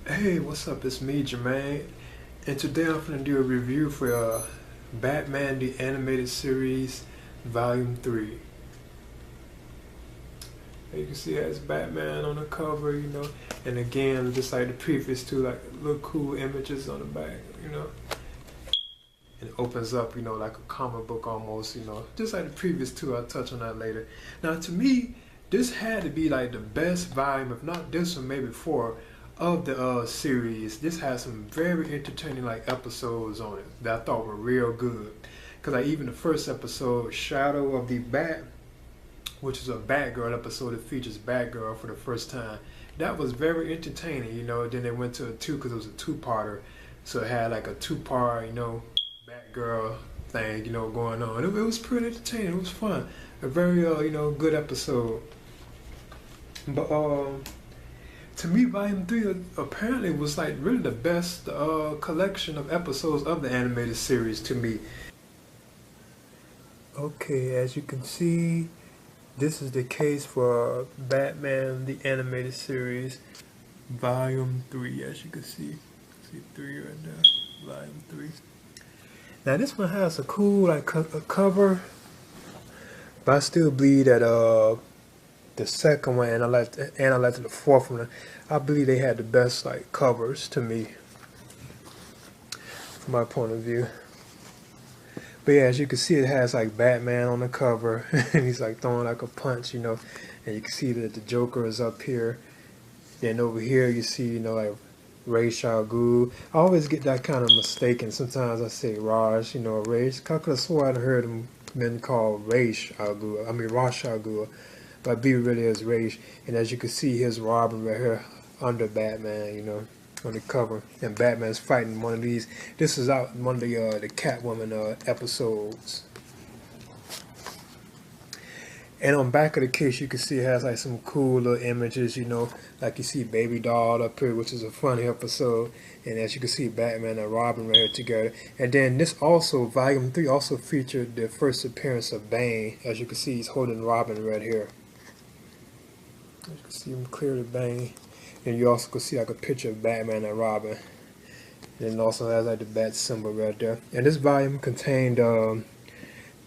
Hey, what's up? It's me, Jermaine, and today I'm gonna do a review for Batman the Animated Series, Volume 3. You can see it has Batman on the cover, and again, just like the previous two, like little cool images on the back, and it opens up, like a comic book almost, just like the previous two. I'll touch on that later. Now, to me, this had to be like the best volume, if not this one, maybe four of the series. This has some very entertaining like episodes on it that I thought were real good. Cause like even the first episode, Shadow of the Bat, which is a Batgirl episode that features Batgirl for the first time. That was very entertaining. Then they went to a two because it was a two-parter, so it had like a two-part, Batgirl thing, going on. It was pretty entertaining. It was fun. A very, good episode. But to me, Volume 3 apparently was like really the best collection of episodes of the animated series to me. Okay, as you can see, this is the case for Batman the Animated Series, Volume 3, as you can see. See 3 right there, Volume 3. Now this one has a cool like a cover, but I still believe that the second one and I like the fourth one, I believe they had the best like covers to me, from my point of view. But yeah, as you can see, it has like Batman on the cover, and he's like throwing like a punch, and you can see that the Joker is up here. Then over here, you see, like Ra's al Ghul. I always get that kind of mistaken. Sometimes I say Raj, Ra's. I could have swore I'd heard him been called Ra's al Ghul. I mean Ra's al Ghul, but B really is Ra's. And as you can see, here's Robin right here under Batman, on the cover, and Batman's fighting one of these. This is out in one of the Catwoman episodes. And on back of the case, you can see it has like some cool little images, like you see Baby Doll up here, which is a funny episode. And as you can see, Batman and Robin right here together. And then this also, Volume 3 also featured the first appearance of Bane. As you can see, he's holding Robin right here. As you can see him clearly, Bane. And you also can see like a picture of Batman and Robin. And it also has like the bat symbol right there. And this volume contained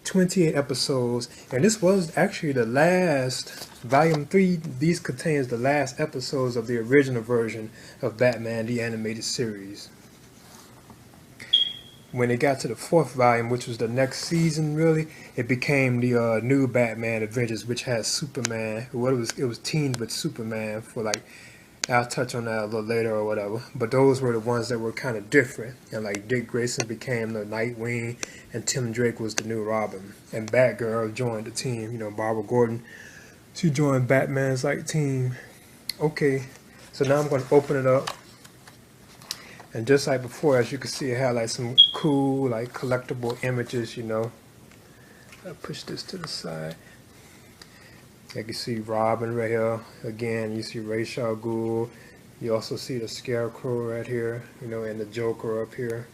28 episodes. And this was actually the last, Volume 3, these contains the last episodes of the original version of Batman the Animated Series. When it got to the fourth volume, which was the next season really, it became the new Batman Adventures, which has Superman. It was teamed with Superman for like, I'll touch on that a little later or whatever. But those were the ones that were kind of different. And like Dick Grayson became the Nightwing, and Tim Drake was the new Robin. And Batgirl joined the team. Barbara Gordon, she joined Batman's like team. Okay, so now I'm going to open it up. And just like before, as you can see, it had like some cool like collectible images. I'll push this to the side. You can see Robin right here. Again, you see Ra's al Ghul. You also see the Scarecrow right here, and the Joker up here.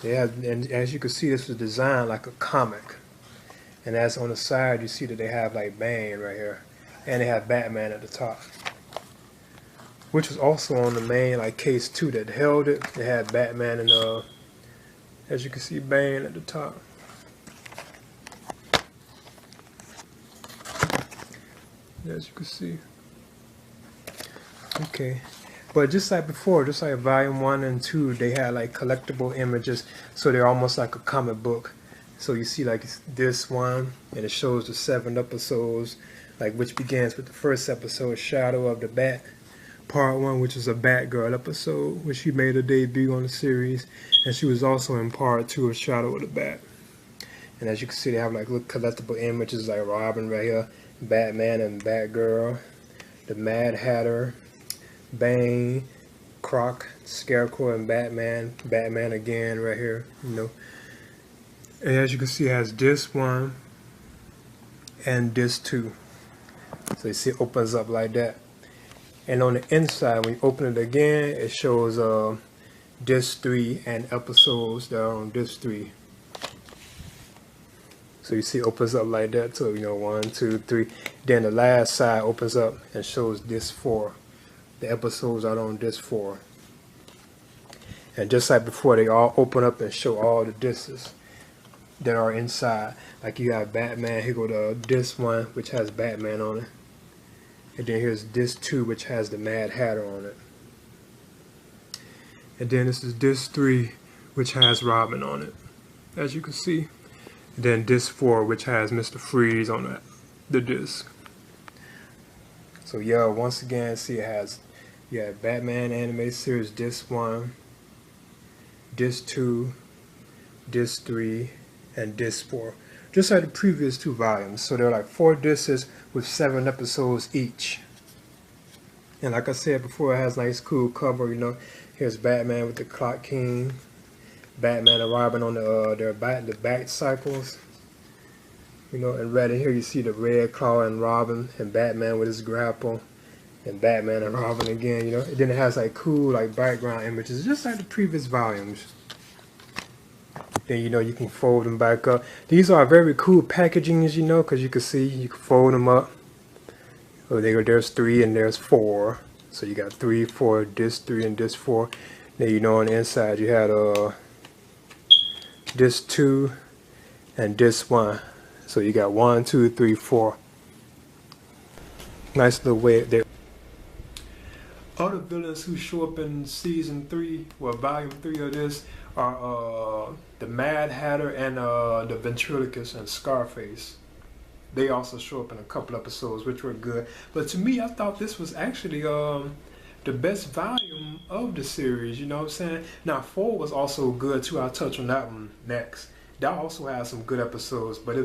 And as you can see, this was designed like a comic. And as on the side, you see that they have like Bane right here. And they have Batman at the top. Which was also on the main like case 2 that held it. They had Batman and as you can see, Bane at the top. As you can see. Okay. But just like before, just like Volume 1 and 2, they had like collectible images, so they're almost like a comic book. So you see like this one, and it shows the 7 episodes, like which begins with the first episode, Shadow of the Bat, Part 1, which is a Batgirl episode, which she made her debut on the series, and she was also in Part 2 of Shadow of the Bat. And as you can see, they have like little collectible images like Robin right here, Batman and Batgirl, the Mad Hatter, Bane, Croc, Scarecrow, and Batman again right here, And as you can see, it has this one and this 2. So you see it opens up like that. And on the inside, when you open it again, it shows disc 3 and episodes that are on disc 3. So you see it opens up like that, so 1, 2, 3. Then the last side opens up and shows disc 4. the episodes are on disc 4. And just like before, they all open up and show all the discs that are inside. Like you have Batman, here go the disc 1, which has Batman on it. And then here's disc 2, which has the Mad Hatter on it. And then this is disc 3, which has Robin on it, as you can see. And then disc 4, which has Mr. Freeze on the disc. So yeah, once again, see it has Batman Animated Series disc 1, disc 2, disc 3, and disc 4. Just like the previous 2 volumes. So there are like 4 discs with 7 episodes each. And like I said before, it has nice cool cover, you know. Here's Batman with the Clock King, Batman and Robin on the back cycles. You know, and right in here you see the Red Claw and Robin, and Batman with his grapple, and Batman and Robin again, you know. And then it has like cool like background images, just like the previous volumes. Then, you know, you can fold them back up. These are very cool packaging, as you know, because you can see you can fold them up. Oh, there's 3 and there's 4. So you got 3, 4, disc 3 and disc 4. Then, you know, on the inside you had disc 2 and disc 1. So you got 1, 2, 3, 4. Nice little way there. Other villains who show up in season 3, well, volume 3 of this, are the Mad Hatter and the Ventriloquist and Scarface. They also show up in a couple episodes, which were good. But to me, I thought this was actually the best volume of the series. You know what I'm saying? Now 4 was also good too. I'll touch on that one next. That also has some good episodes, but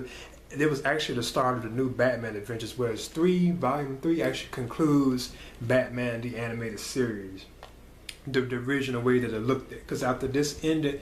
it was actually the start of the new Batman adventures, whereas volume 3 actually concludes Batman the Animated Series, the original way that it looked at. Because after this ended,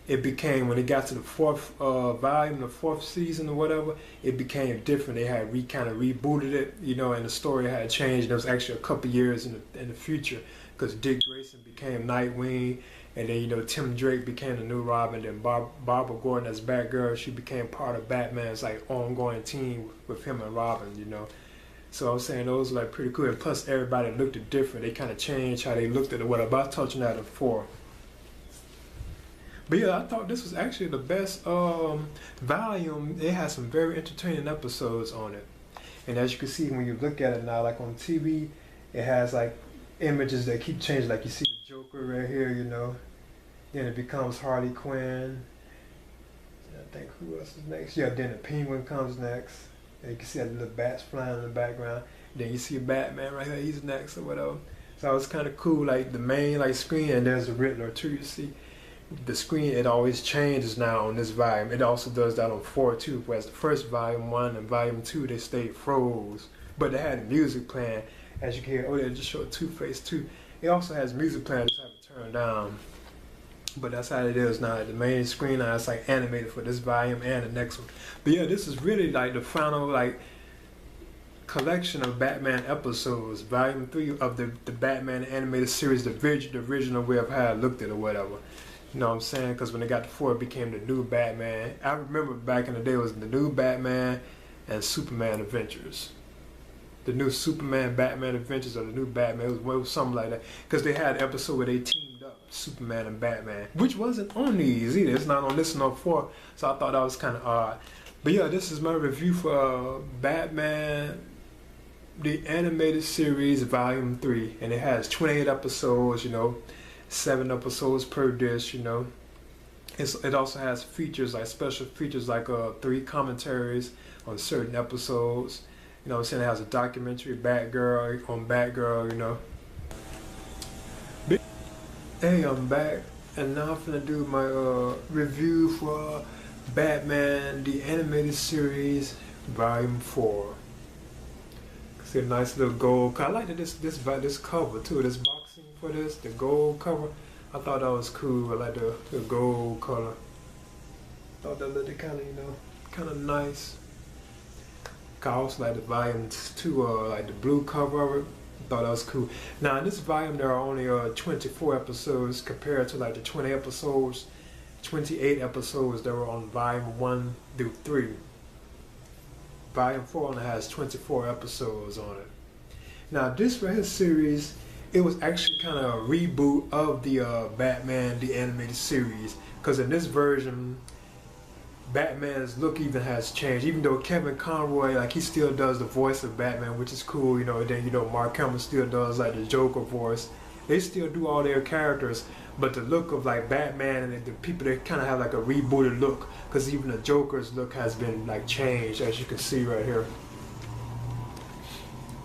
it became, when it got to the 4th volume, the 4th season or whatever, it became different. They had kind of rebooted it, you know, and the story had changed. There was actually a couple years in the future, because Dick Grayson became Nightwing, and then, you know, Tim Drake became the new Robin. Then Barbara Gordon as Batgirl, she became part of Batman's like ongoing team with him and Robin, you know. So I was saying those were like pretty cool. And plus everybody looked at different. They kind of changed how they looked at it. What about touching that at 4? But yeah, I thought this was actually the best volume. It has some very entertaining episodes on it. And as you can see when you look at it now, like on TV, it has like images that keep changing. Like you see the Joker right here, you know. Then it becomes Harley Quinn. I think who else is next? Yeah, then the Penguin comes next. And you can see that little bats flying in the background. Then you see Batman right here, he's next or whatever. So it was kind of cool, like the main like screen, and there's the Riddler too, you see. The screen, it always changes now on this volume. It also does that on 4 too, whereas the first volume 1 and volume 2, they stayed froze. But they had music playing, as you can hear. Oh, they just showed Two-Face too. It also has music playing, just have it turned down. But that's how it is now. The main screen now is like animated for this volume and the next one. But yeah, this is really like the final like collection of Batman episodes, volume 3 of the Batman animated series, the original way of how I looked at it or whatever. You know what I'm saying? Because when they got to 4, it became the new Batman. I remember back in the day, it was the new Batman and Superman Adventures. The new Superman Batman Adventures, or the new Batman, it was something like that. Because they had an episode where they teamed up, Superman and Batman, which wasn't on these either. It's not on this no 4, so I thought that was kind of odd. But yeah, this is my review for Batman the Animated Series Volume 3, and it has 28 episodes, you know, 7 episodes per disc, you know. It also has features, like special features, like 3 commentaries on certain episodes. You know what I'm saying? It has a documentary, Batgirl, you know. Hey, I'm back, and now I'm gonna do my review for Batman the Animated Series Volume 4. See a nice little gold cover. I like this cover too, this boxing for this, the gold cover. I thought that was cool. I like the gold color. Thought that looked kind of, you know, kind of nice. I also like the volume 2, like the blue cover of it. Thought that was cool. Now in this volume there are only 24 episodes compared to like the 28 episodes that were on volume 1 through 3. Volume 4 only has 24 episodes on it. Now this right here series, it was actually kind of a reboot of the Batman the animated series, because in this version Batman's look even has changed. Even though Kevin Conroy, like, he still does the voice of Batman, which is cool, you know. And then, you know, Mark Hamill still does like the Joker voice. They still do all their characters, but the look of like Batman and the people, they kind of have like a rebooted look, because even the Joker's look has been like changed, as you can see right here.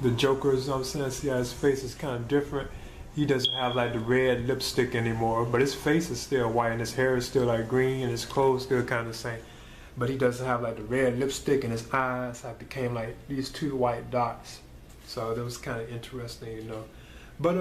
The Joker's, you know what I'm saying, see how his face is kind of different. He doesn't have like the red lipstick anymore, but his face is still white and his hair is still like green and his clothes still kind of the same. But he doesn't have like the red lipstick, and his eyes have became like these two white dots. So that was kind of interesting, you know. But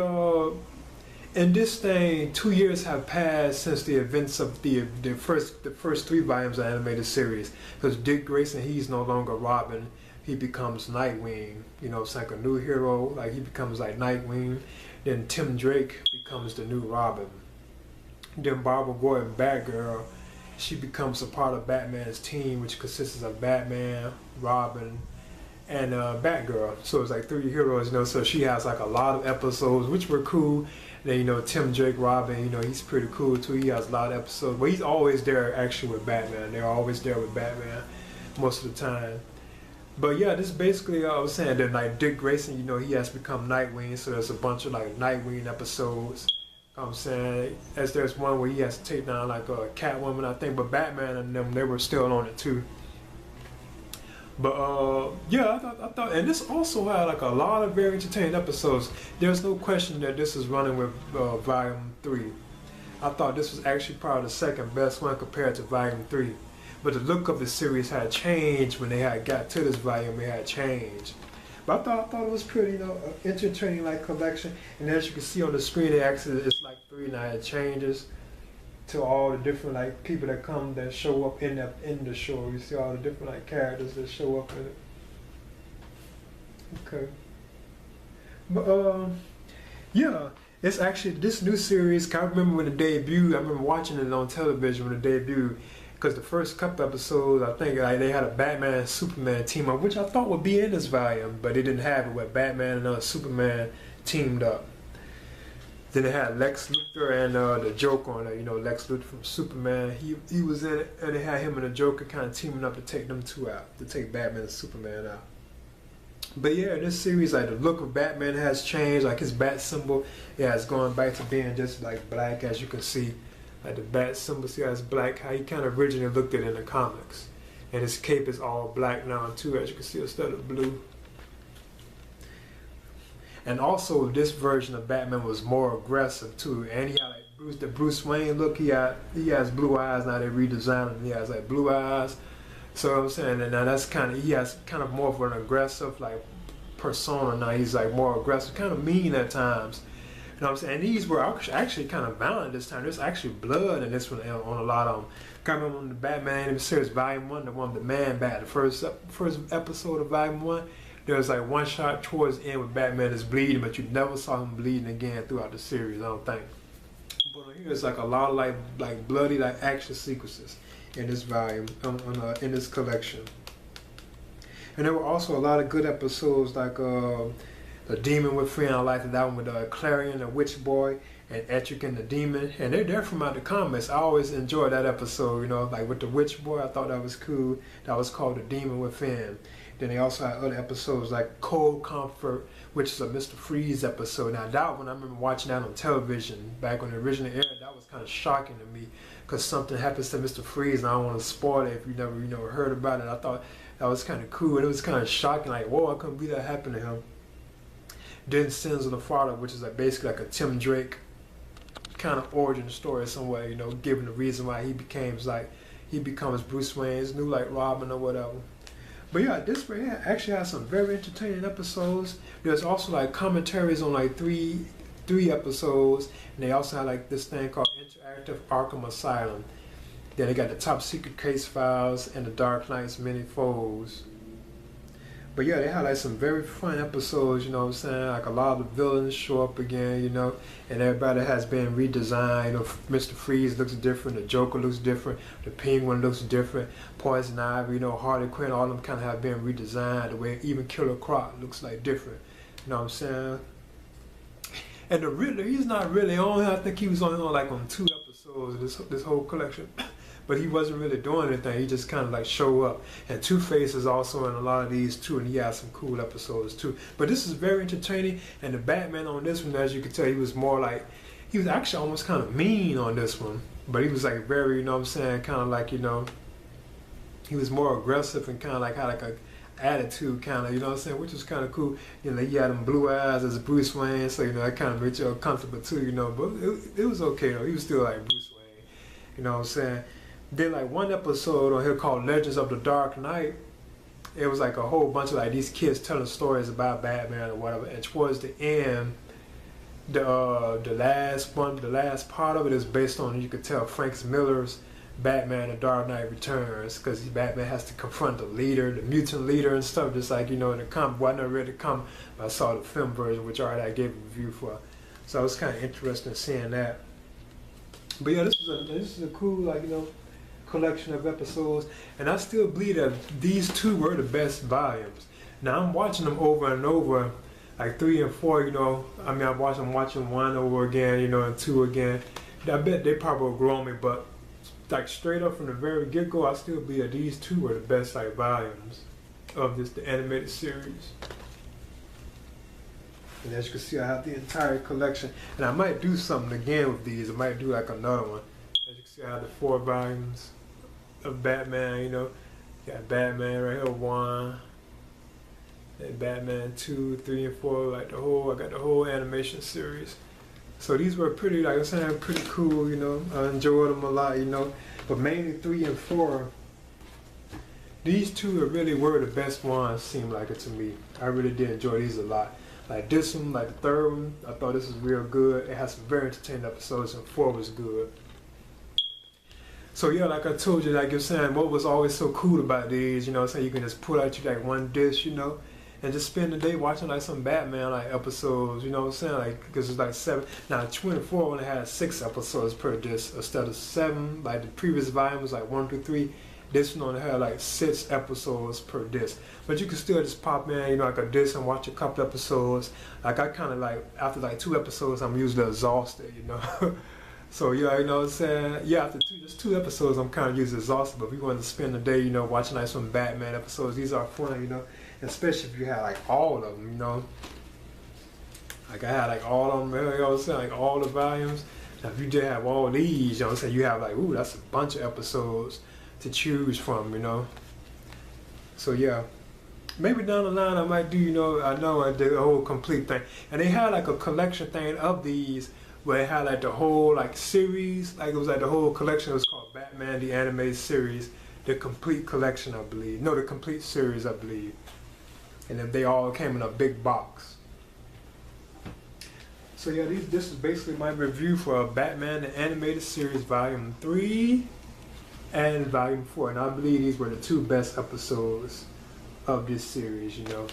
in this thing, 2 years have passed since the events of the first 3 volumes of the animated series. Because Dick Grayson, he's no longer Robin. He becomes Nightwing. You know, it's like a new hero. Like, he becomes like Nightwing. Then Tim Drake becomes the new Robin. Then Barbara Gordon, Batgirl, she becomes a part of Batman's team, which consists of Batman, Robin, and Batgirl. So it's like 3 heroes, you know. So she has like a lot of episodes, which were cool. And then, you know, Tim Drake, Robin, you know, he's pretty cool too. He has a lot of episodes, but he's always there actually with Batman. They're always there with Batman most of the time. But yeah, this is basically I was saying that like Dick Grayson, you know, he has become Nightwing, so there's a bunch of like Nightwing episodes. I'm saying, as there's one where he has to take down like a Catwoman, I think, but Batman and them, they were still on it too. But yeah, I thought, and this also had like a lot of very entertaining episodes. There's no question that this is running with Volume 3. I thought this was actually probably the second best one compared to Volume 3. But the look of the series had changed when they had got to this volume. It had changed. But I thought it was pretty, you know, entertaining like collection. And as you can see on the screen, it's like 3 now. It changes to all the different like people that come that show up in the show. You see all the different like characters that show up in it. Okay. But yeah, it's actually this new series. I remember when it debuted. I remember watching it on television when it debuted. Because the first couple episodes, I think like, they had a Batman and Superman team up, which I thought would be in this volume, but they didn't have it, where Batman and Superman teamed up. Then they had Lex Luthor and the Joker on it. You know, Lex Luthor from Superman. He was in it, and they had him and the Joker kind of teaming up to take them two out, to take Batman and Superman out. But yeah, this series, like the look of Batman has changed. Like his bat symbol, yeah, it's going back to being just like black, as you can see. Like the bat symbol, see how it's black, how he kind of originally looked at it in the comics. And his cape is all black now too, as you can see, instead of blue. And also this version of Batman was more aggressive too. And he had like the Bruce Wayne look, he has blue eyes, now they redesigned him, he has like blue eyes. So I'm saying that now that's he has kind of more of an aggressive like persona now. He's like more aggressive, kind of mean at times. You know what I'm saying? And these were actually kind of violent this time. There's actually blood in this one on a lot of them. I remember on the Batman series Volume 1, the one with the Man Bat, the first episode of Volume 1, there was like one shot towards the end where Batman is bleeding, but you never saw him bleeding again throughout the series, I don't think. But here it's like a lot of like bloody like action sequences in this volume, in this collection. And there were also a lot of good episodes like The Demon with Free. I liked that one with Clarion, the Witch Boy, and Etrigan the Demon. And they're from out the comics. I always enjoyed that episode, you know, like with the Witch Boy. I thought that was cool. That was called The Demon Within. Then they also had other episodes like Cold Comfort, which is a Mr. Freeze episode. Now that one, I remember watching that on television back when it originally aired. That was kind of shocking to me because something happens to Mr. Freeze, and I don't want to spoil it if you never heard about it. I thought that was kind of cool, and it was kind of shocking. Like, whoa, I couldn't believe that happened to him. Then Sins of the Father, which is like basically like a Tim Drake kind of origin story some way, you know, given the reason why he becomes Bruce Wayne's new like Robin or whatever. But yeah, this right here actually has some very entertaining episodes. There's also like commentaries on like three episodes, and they also have like this thing called Interactive Arkham Asylum. Then they got the Top Secret Case Files and the Dark Knight's Many Foes. But yeah, they had like some very fun episodes, you know what I'm saying? Like a lot of the villains show up again, you know, and everybody has been redesigned. You know, Mr. Freeze looks different, the Joker looks different, the Penguin looks different, Poison Ivy, you know, Harley Quinn, all of them kind of have been redesigned. The way even Killer Croc looks like different, you know what I'm saying? And the Riddler, he's not really on. I think he was only on like on 2 episodes of this whole collection. But he wasn't really doing anything. He just kind of like show up. And Two-Face is also in a lot of these too, and he has some cool episodes too. But this is very entertaining. And the Batman on this one, as you can tell, he was more like, he was actually almost kind of mean on this one. But he was like very, you know what I'm saying, kind of like, you know, he was more aggressive and kind of like had like a attitude kind of, you know what I'm saying, which was kind of cool. You know, he had them blue eyes as Bruce Wayne, so, you know, that kind of made you uncomfortable too, you know. But it was okay though. He was still like Bruce Wayne, you know what I'm saying. Then like one episode on here called Legends of the Dark Knight, it was like a whole bunch of like these kids telling stories about Batman or whatever. And towards the end, the last part of it is based on, you could tell, Frank Miller's Batman: The Dark Knight Returns, because Batman has to confront the leader, the mutant leader and stuff, just like, you know, in the comic. Well, I never read the comic, but I saw the film version, which already I gave a review for. So it was kind of interesting seeing that. But yeah, this is a cool, like, you know, collection of episodes, and I still believe that these 2 were the best volumes. Now I'm watching them over and over, like 3 and 4, you know. I mean, I'm watching 1 over again, you know, and 2 again. I bet they probably will grow on me, but like straight up from the very get-go, I still believe that these 2 were the best like volumes of the animated series. And as you can see, I have the entire collection, and I might do something again with these. I might do like another one. As you can see, I have the 4 volumes of Batman, you know. Got Batman right here, 1, and Batman 2, 3, and 4, like I got the whole animation series. So these were pretty, like I said, pretty cool, you know. I enjoyed them a lot, you know. But mainly 3 and 4, these 2 really were the best ones, seemed like it to me. I really did enjoy these a lot. Like this one, like the 3rd one, I thought this was real good. It has some very entertaining episodes, and 4 was good. So yeah, like I told you, like you're saying, what was always so cool about these, you know what I'm saying, you can just pull out you like one disc, you know, and just spend the day watching like some Batman like episodes, you know what I'm saying, like, because it's like 7. Now 24 only had 6 episodes per disc instead of 7. Like the previous volume was like 1 through 3. This one only had like 6 episodes per disc. But you can still just pop in, you know, like a disc and watch a couple episodes. Like I kind of like, after like 2 episodes, I'm usually exhausted, you know. So yeah, you know what I'm saying? Yeah, after just 2 episodes, I'm kind of usually exhausted. But if you want to spend the day, you know, watching like some Batman episodes, these are fun, you know. Especially if you have like all of them, you know. Like I had like all of them, you know what I'm saying? Like all the volumes. Now if you just have all these, you know what I'm saying? You have like, ooh, that's a bunch of episodes to choose from, you know. So yeah. Maybe down the line I might do, you know, I know I did a whole complete thing. And they had like a collection thing of these where it had like the whole like series, like it was like the whole collection. It was called Batman the Animated Series, the complete collection, I believe. No, the complete series, I believe. And then they all came in a big box. So yeah, this is basically my review for Batman the Animated Series Volume 3 and Volume 4. And I believe these were the 2 best episodes of this series, you know.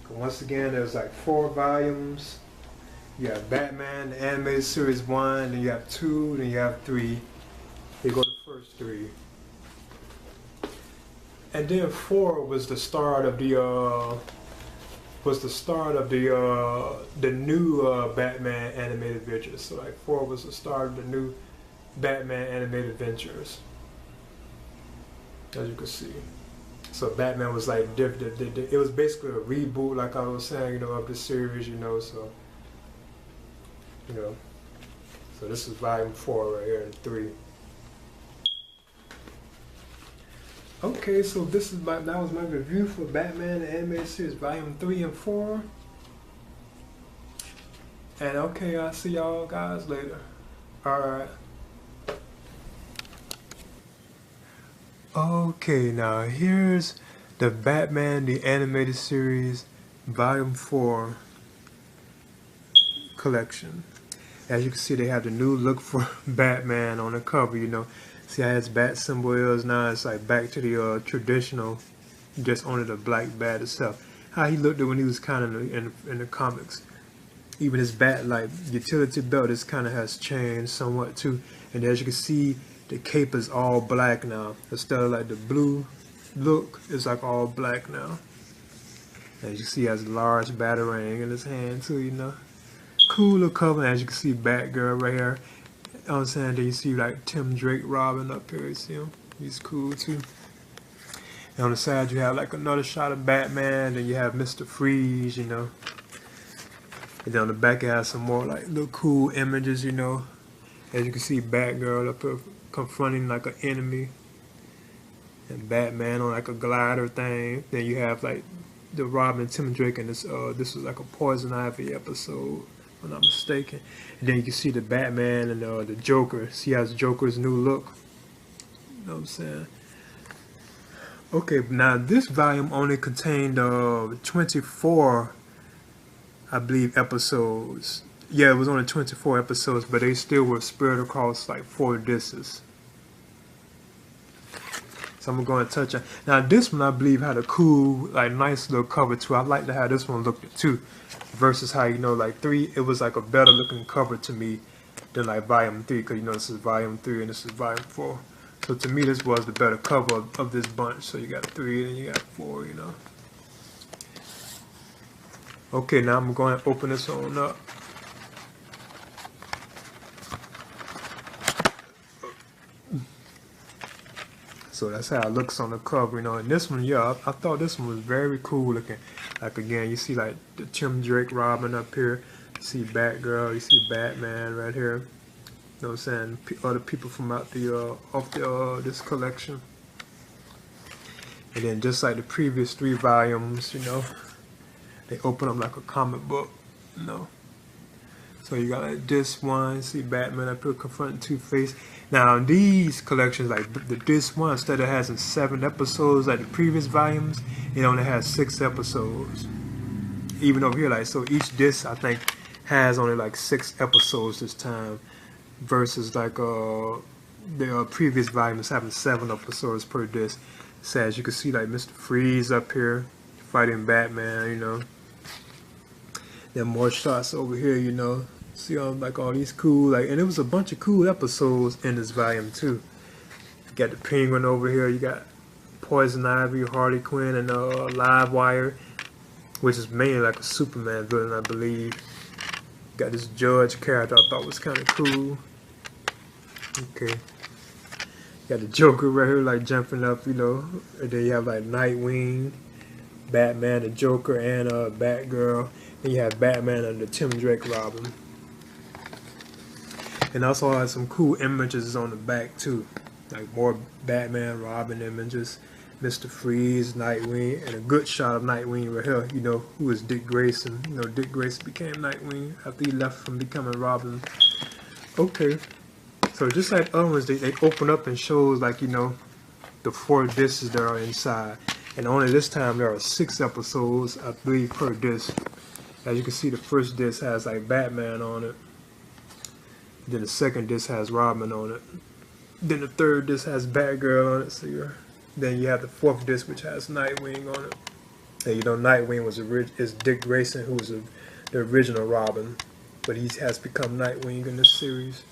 Once again, there's like 4 volumes. You have Batman, the Animated Series 1, then you have 2, then you have 3. They go the first 3. And then 4 was the start of the new Batman animated adventures. So like 4 was the start of the new Batman animated adventures, as you can see. So Batman was like different. It was basically a reboot, like I was saying, you know, of the series, you know. So, you know, so this is volume 4 right here and 3. Okay, so that was my review for Batman the Animated Series Volume 3 and 4. And okay, I'll see y'all guys later. Alright. Okay, now here's the Batman the Animated Series Volume 4 collection. As you can see, they have the new look for Batman on the cover, you know. See how his bat symbol is now? It's like back to the traditional, just only the black bat itself. How he looked when he was kind of in the comics. Even his bat like utility belt, this kind of has changed somewhat too. And as you can see, the cape is all black now. Instead of like the blue look, it's like all black now. As you see, he has a large batarang in his hand too, you know. cool little cover. As you can see, Batgirl right here. You know what I'm saying? Then you see like Tim Drake Robin up here. You see him? He's cool too. And on the side you have like another shot of Batman. Then you have Mr. Freeze, you know. And then on the back it has some more like little cool images, you know. As you can see, Batgirl up here confronting like an enemy. And Batman on like a glider thing. Then you have like the Robin, Tim Drake, and this was like a Poison Ivy episode, if I'm not mistaken. And then you can see the Batman and the Joker. See how Joker's new look. You know what I'm saying? Okay, now this volume only contained 24, I believe, episodes. Yeah, it was only 24 episodes, but they still were spread across like 4 discs. So I'm going to touch on. Now this one I believe had a cool, like nice little cover too. I like to have this one look at too. Versus how, you know, like 3, it was like a better looking cover to me than like volume 3. Because you know this is volume 3 and this is volume 4. So to me this was the better cover of this bunch. So you got 3 and you got 4, you know. Okay, now I'm going to open this one up. So that's how it looks on the cover, you know. And this one, yeah, I thought this one was very cool looking. Like again, you see like the Tim Drake Robin up here. You see Batgirl, you see Batman right here. You know what I'm saying? Other people from out the this collection. And then just like the previous 3 volumes, you know, they open up like a comic book, you know. So you got like this one, see Batman up here confronting Two-Face. Now these collections, like this one, instead of having 7 episodes like the previous volumes, it only has 6 episodes. Even over here, like, so each disc I think has only like 6 episodes this time, versus like the previous volumes having 7 episodes per disc. So as you can see, like Mr. Freeze up here fighting Batman, you know. Then more shots over here, you know. See all these cool, like, and it was a bunch of cool episodes in this volume too. You got the Penguin over here, you got Poison Ivy, Harley Quinn, and Livewire, which is mainly like a Superman villain, I believe. You got this Judge character I thought was kind of cool. Okay. You got the Joker right here, like jumping up, you know. And then you have like Nightwing, Batman, the Joker, and Batgirl. Then you have Batman and the Tim Drake Robin. And also has some cool images on the back too, like more Batman, Robin images, Mr. Freeze, Nightwing, and a good shot of Nightwing right here. You know, who is Dick Grayson? You know, Dick Grayson became Nightwing after he left from becoming Robin. Okay, so just like other ones, they open up and shows like, you know, the 4 discs that are inside, and only this time there are 6 episodes, I believe, per disc. As you can see, the first disc has like Batman on it. Then the second disc has Robin on it. Then the third disc has Batgirl on it. So then you have the 4th disc, which has Nightwing on it. And you know, Nightwing is Dick Grayson, who was the original Robin, but he has become Nightwing in this series.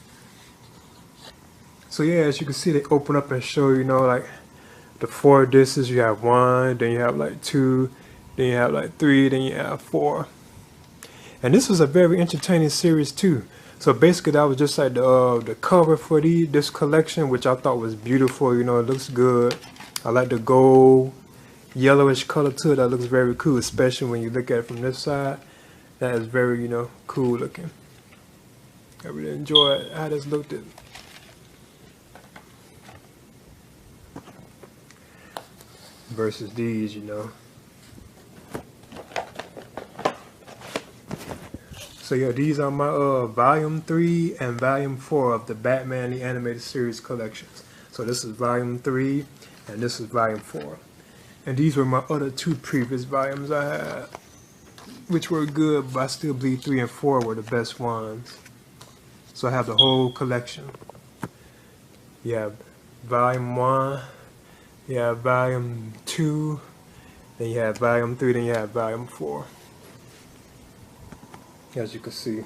So yeah, as you can see, they open up and show, you know, like the 4 discs. You have 1, then you have like 2, then you have like 3, then you have 4. And this was a very entertaining series too. So basically that was just like the cover for this collection, which I thought was beautiful. You know, it looks good. I like the gold, yellowish color to it. That looks very cool, especially when you look at it from this side. That is very, you know, cool looking. I really enjoy how this looked. Versus these, you know. So yeah, these are my volume 3 and volume 4 of the Batman the Animated Series collections. So this is volume 3 and this is volume 4. And these were my other 2 previous volumes I had, which were good, but I still believe 3 and 4 were the best ones. So I have the whole collection. You have volume 1, you have volume 2, then you have volume 3, then you have volume 4. As you can see.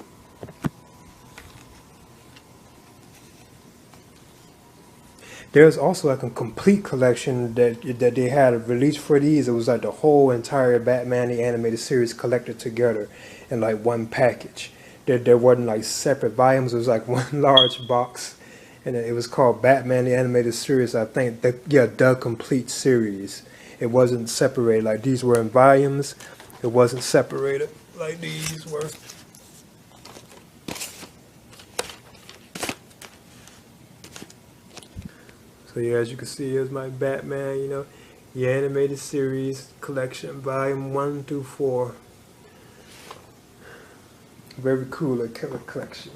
There's also like a complete collection that they had released for these. It was like the whole entire Batman the Animated Series collected together in like one package. there wasn't like separate volumes. It was like one large box, and it was called Batman the Animated Series. I think the complete series. It wasn't separated like these were in volumes. It wasn't separated like these were. So yeah, as you can see, here's my Batman, you know, the Animated Series collection, volume 1 through 4. Very cool collection.